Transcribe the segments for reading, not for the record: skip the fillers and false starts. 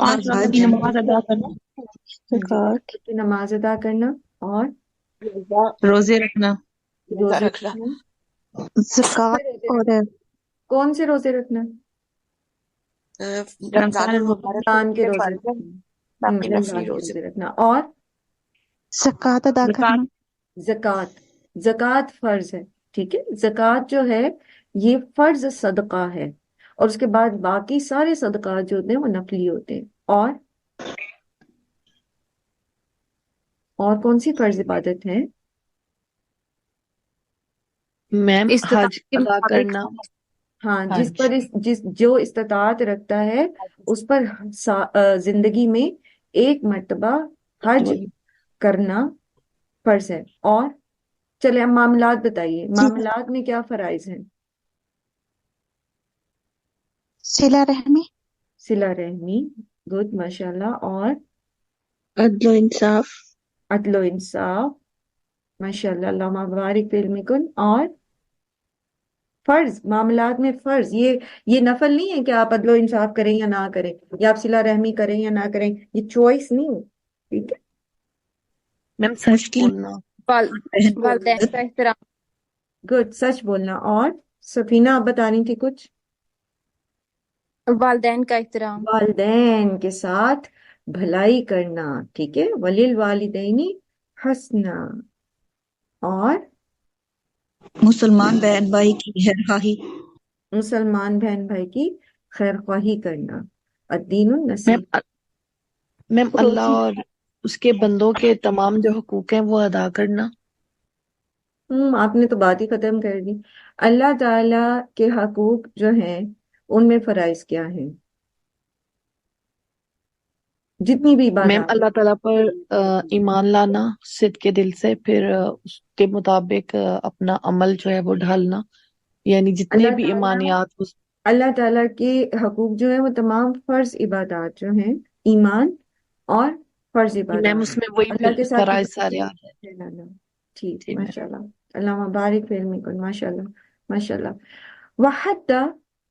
5 وقت کی حج، نماز ادا کرنا، جی، زکوٰۃ، کی نماز ادا کرنا، اور روزے رکھنا، روزے رکھنا۔ زکوٰۃ اور کون سے روزے رکھنا؟ رمضان المبارک رمضان کے کے روزے فرض ہے، رکھنا، باقی رمضان نفلی کے روزے۔ روزے رکھنا، اور زکوٰۃ ادا کرنا، زکوٰۃ، زکوٰۃ فرض ہے، ٹھیک ہے۔ زکوٰۃ جو ہے یہ فرض صدقہ ہے، اور اس کے بعد باقی سارے صدقات جو ہوتے ہیں وہ نفلی ہوتے ہیں۔ اور کون سی فرض عبادت ہے؟ میم استطاعت حج کے ادا مطابق کرنا، ہاں، حج جو استطاعت رکھتا ہے اس پر زندگی میں ایک مرتبہ حج کرنا فرض ہے۔ اور چلے اب معاملات بتائیے، معاملات میں کیا فرائض ہیں؟ صلہ رحمی، صلہ رحمی، گڈ، ماشاءاللہ، اور عدل و انصاف، عدل و انصاف، ماشاءاللہ، اللہم بارک فی علمکم۔ اور فرض، معاملات میں فرض، یہ نفل نہیں ہے کہ آپ عدل و انصاف کریں یا نہ کریں، یا آپ صلہ رحمی کریں یا نہ کریں، یہ چوائس نہیں ہے، ٹھیک ہے۔ میم سچ بولنا، والدین کا احترام، گڈ، سچ بولنا۔ اور سفینہ آپ بتا رہی تھی کچھ؟ والدین کا احترام، والدین کے ساتھ بھلائی کرنا، ٹھیک ہے، ولیل والدینی حسنا۔ اور مسلمان بہن بھائی کی خیرخواہی، مسلمان بہن بھائی کی خیر خواہی کرنا، الدین میم النصیحہ۔ میم اللہ اور اس کے بندوں کے تمام جو حقوق ہیں وہ ادا کرنا۔ آپ نے تو بات ہی ختم کر دی۔ اللہ تعالی کے حقوق جو ہیں ان میں فرائض کیا ہیں؟ جتنی بھی میم عبادات، اللہ تعالیٰ پر ایمان لانا صدق کے دل سے، پھر اس کے مطابق اپنا عمل جو ہے وہ ڈھالنا، یعنی جتنے اللہ بھی تعالیٰ ایمانیات اللہ تعالیٰ کے حقوق جو ہیں وہ تمام فرض عبادات جو ہیں، ایمان اور فرض میم عبادات، اس میں وہی اللہ پھر کے ساتھ فرائض سارے آ جائیں۔ ٹھیک، جی میم۔ ماشاء اللہ، اللہ مبارک فی علمکم، ماشاء اللہ، ماشاء اللہ۔ وحد،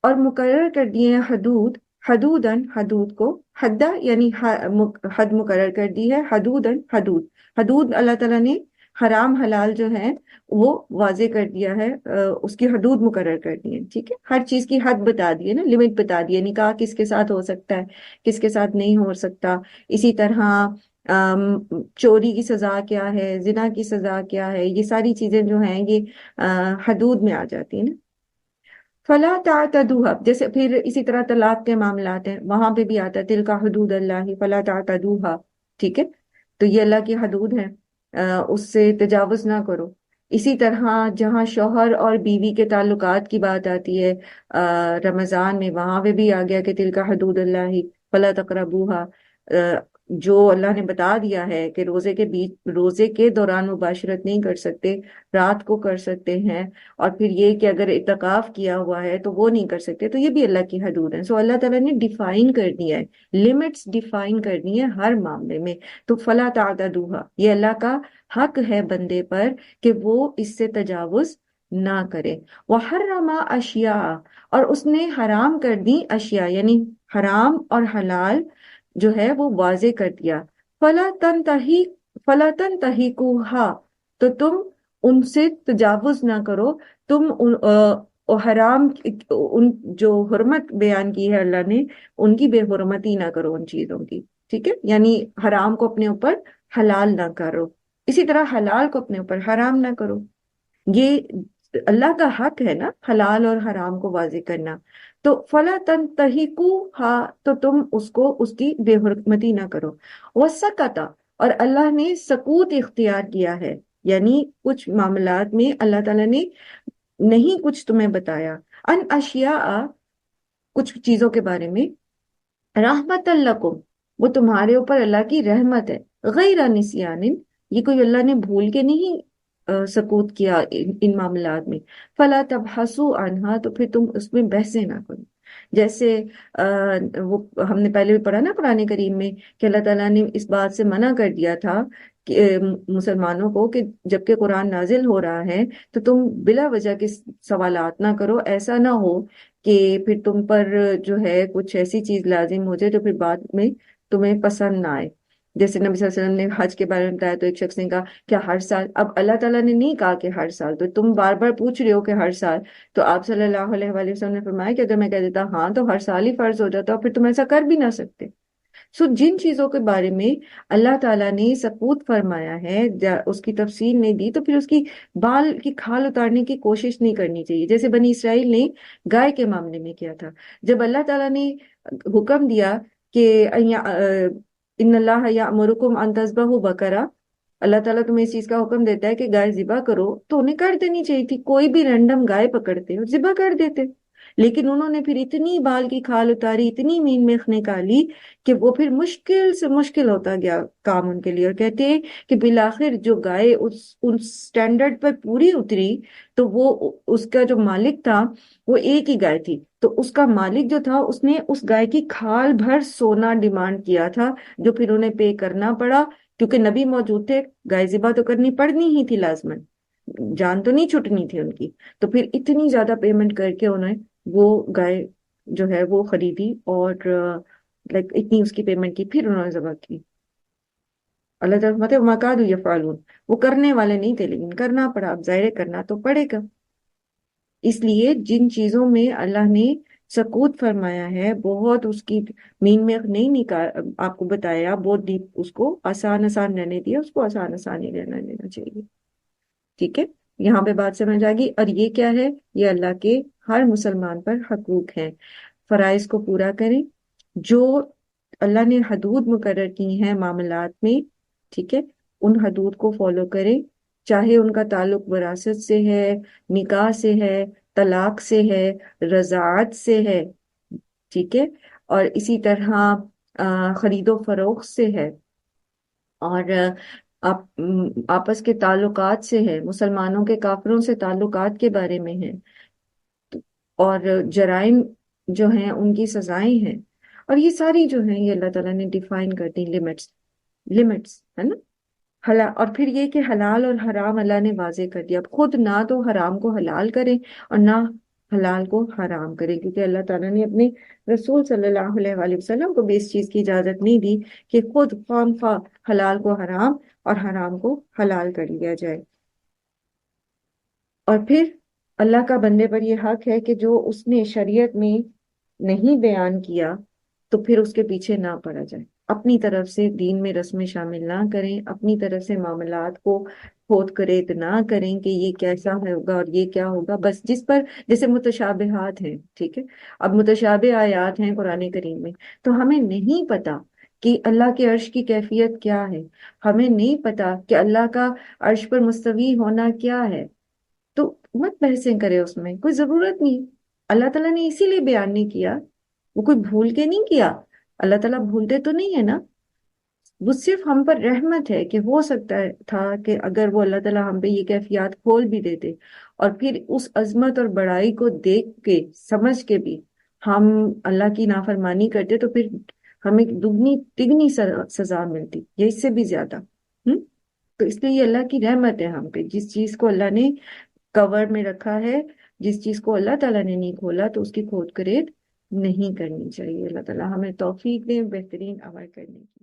اور مقرر کر دیے ہیں حدود، حدودن، حدود کو، حدہ یعنی حد مقرر کر دی ہے، حدودن، حدود، حدود اللہ تعالیٰ نے حرام حلال جو ہے وہ واضح کر دیا ہے، اس کی حدود مقرر کر دی ہیں، ٹھیک ہے، ہر چیز کی حد بتا دی ہے نا، لمٹ بتا دی ہے، نکاح کس کے ساتھ ہو سکتا ہے، کس کے ساتھ نہیں ہو سکتا، اسی طرح چوری کی سزا کیا ہے، زنا کی سزا کیا ہے، یہ ساری چیزیں جو ہیں یہ حدود میں آ جاتی ہیں نا۔ فلا تعتدوها، جیسے پھر اسی طرح طلاق کے معاملات ہیں، وہاں پہ بھی آتا ہے تلک حدود اللہ فلا تعتدوها، ٹھیک ہے، تو یہ اللہ کی حدود ہے، اس سے تجاوز نہ کرو۔ اسی طرح جہاں شوہر اور بیوی کے تعلقات کی بات آتی ہے رمضان میں، وہاں پہ بھی آ گیا کہ تلک حدود اللہ فلا تقربوها، جو اللہ نے بتا دیا ہے کہ روزے کے دوران مباشرت نہیں کر سکتے، رات کو کر سکتے ہیں، اور پھر یہ کہ اگر اعتکاف کیا ہوا ہے تو وہ نہیں کر سکتے، تو یہ بھی اللہ کی حدود ہیں۔ سو اللہ تعالیٰ نے ڈیفائن کر دیا ہے، لمٹس ڈیفائن کر دی ہیں ہر معاملے میں، تو فلا تعتدوها، یہ اللہ کا حق ہے بندے پر کہ وہ اس سے تجاوز نہ کرے۔ وحرم اشیاء، اور اس نے حرام کر دی اشیاء، یعنی حرام اور حلال جو ہے وہ واضح کر دیا۔ فلا تنتہکوها، تو تم ان سے تجاوز نہ کرو، تم حرام، ان جو حرمت بیان کی ہے اللہ نے ان کی بے حرمتی نہ کرو ان چیزوں کی، ٹھیک ہے، یعنی حرام کو اپنے اوپر حلال نہ کرو، اسی طرح حلال کو اپنے اوپر حرام نہ کرو، یہ اللہ کا حق ہے نا حلال اور حرام کو واضح کرنا۔ تو فلا تنتہکوها، تو تم اس کی بے حرمتی نہ کرو۔ وسکتا، اور اللہ نے سکوت اختیار کیا ہے، یعنی کچھ معاملات میں اللہ تعالیٰ نے نہیں کچھ تمہیں بتایا، ان اشیاء، کچھ چیزوں کے بارے میں، رحمت لکم، وہ تمہارے اوپر اللہ کی رحمت ہے، غیر نسیان، یہ کوئی اللہ نے بھول کے نہیں سکوت کیا ان معاملات میں، فلا تبحثوا عنہا، تو پھر تم اس میں بحثیں نہ کرو۔ جیسے وہ ہم نے پہلے بھی پڑھا نا قرآن کریم میں کہ اللہ تعالیٰ نے اس بات سے منع کر دیا تھا مسلمانوں کو کہ جبکہ قرآن نازل ہو رہا ہے تو تم بلا وجہ کے سوالات نہ کرو، ایسا نہ ہو کہ پھر تم پر جو ہے کچھ ایسی چیز لازم ہو جائے جو پھر بعد میں تمہیں پسند نہ آئے۔ جیسے نبی صلی اللہ علیہ وسلم نے حج کے بارے میں بتایا تو ایک شخص نے کہا کیا ہر سال؟ اب اللہ تعالیٰ نے نہیں کہا کہ ہر سال، تو تم بار بار پوچھ رہے ہو کہ ہر سال، تو آپ صلی اللہ علیہ وآلہ وسلم نے فرمایا کہ اگر میں کہہ دیتا ہاں تو ہر سال ہی فرض ہو جاتا پھر تم ایسا کر بھی نہ سکتے۔ جن چیزوں کے بارے میں اللہ تعالیٰ نے سکوت فرمایا ہے، اس کی تفصیل نہیں دی، تو پھر اس کی بال کی کھال اتارنے کی کوشش نہیں کرنی چاہیے۔ جیسے بنی اسرائیل نے گائے کے معاملے میں کیا تھا، جب اللہ تعالیٰ نے حکم دیا کہ ان اللہ یامرکم ان تذبحوا بقرہ، اللہ تعالیٰ تمہیں اس چیز کا حکم دیتا ہے کہ گائے ذبح کرو، تو انہیں کر دینی چاہیے تھی، کوئی بھی رینڈم گائے پکڑتے اور ذبح کر دیتے، لیکن انہوں نے پھر اتنی بال کی کھال اتاری، اتنی مین میخ نکالی کہ وہ پھر مشکل سے مشکل ہوتا گیا کام ان کے لیے، اور کہتے ہیں کہ بالآخر جو گائے اس سٹینڈرڈ پر پوری اتری تو وہ اس کا جو مالک تھا وہ ایک ہی گائے تھی، تو اس کا مالک جو تھا اس نے اس گائے کی کھال بھر سونا ڈیمانڈ کیا تھا، جو پھر انہیں پے کرنا پڑا، کیونکہ نبی موجود تھے، گائے ذبح تو کرنی پڑنی ہی تھی لازمن، جان تو نہیں چھٹنی تھی ان کی، تو پھر اتنی زیادہ پیمنٹ کر کے انہیں وہ گائے جو ہے وہ خریدی، اور اتنی اس کی پیمنٹ کی، پھر انہوں نے ذبح کی۔ اللہ تعالیٰ فرماتے ہیں وَمَا كَادُوا يَفْعَلُونَ، وہ کرنے والے نہیں تھے لیکن کرنا پڑا، اب ظاہر کرنا تو پڑے گا۔ اس لیے جن چیزوں میں اللہ نے سکوت فرمایا ہے، بہت اس کی مین میں نہیں نکال آپ کو بتایا، بہت ڈیپ، اس کو آسان آسان رہنے دیا، اس کو آسان آسان ہی رہنا دینا چاہیے۔ ٹھیک ہے، یہاں پہ بات سمجھ آ گئی۔ اور یہ کیا ہے؟ یہ اللہ کے ہر مسلمان پر حقوق ہیں، فرائض کو پورا کریں، جو اللہ نے حدود مقرر کی ہیں معاملات میں، ٹھیک ہے، ان حدود کو فالو کریں، چاہے ان کا تعلق وراثت سے ہے، نکاح سے ہے، طلاق سے ہے، رضاعت سے ہے، ٹھیک ہے، اور اسی طرح خرید و فروخت سے ہے، اور آپس کے تعلقات سے ہے، مسلمانوں کے کافروں سے تعلقات کے بارے میں ہے، اور جرائم جو ہیں ان کی سزائیں ہیں، اور یہ ساری جو ہیں یہ اللہ تعالیٰ نے ڈیفائن کر دی، لمٹس ہے نا۔ اور پھر یہ کہ حلال اور حرام اللہ نے واضح کر دیا، اب خود نہ تو حرام کو حلال کریں اور نہ حلال کو حرام کریں، کیونکہ اللہ تعالیٰ نے اپنے رسول صلی اللہ علیہ وآلہ وسلم کو بھی اس چیز کی اجازت نہیں دی کہ خود خواہ خواہ حلال کو حرام اور حرام کو حلال کر لیا جائے۔ اور پھر اللہ کا بندے پر یہ حق ہے کہ جو اس نے شریعت میں نہیں بیان کیا تو پھر اس کے پیچھے نہ پڑا جائے، اپنی طرف سے دین میں رسمیں شامل نہ کریں، اپنی طرف سے معاملات کو کھود کریت نہ کریں کہ یہ کیسا ہوگا اور یہ کیا ہوگا، بس جس پر جیسے متشابہات ہیں، ٹھیک ہے، اب متشابہ آیات ہیں قرآن کریم میں، تو ہمیں نہیں پتا کہ اللہ کے عرش کی کیفیت کیا ہے، ہمیں نہیں پتا کہ اللہ کا عرش پر مستوی ہونا کیا ہے، تو مت بحثیں کرے، اس میں کوئی ضرورت نہیں۔ اللہ تعالیٰ نے اسی لیے بیان نہیں کیا، وہ کوئی بھول کے نہیں کیا، اللہ تعالیٰ بھولتے تو نہیں ہے نا، وہ صرف ہم پر رحمت ہے کہ ہو سکتا تھا کہ اگر وہ اللہ تعالیٰ ہم پہ یہ کیفیات کھول بھی دیتے، اور پھر اس عظمت اور بڑائی کو دیکھ کے سمجھ کے بھی ہم اللہ کی نافرمانی کرتے تو پھر ہمیں دگنی تگنی سزا ملتی، یا اس سے بھی زیادہ۔ تو اس لیے یہ اللہ کی رحمت ہے ہم پہ، جس چیز کو اللہ نے کور میں رکھا ہے، جس چیز کو اللہ تعالیٰ نے نہیں کھولا تو اس کی کھود کریت نہیں کرنی چاہیے۔ اللہ تعالیٰ ہمیں توفیق دے بہترین عمل کرنے کی۔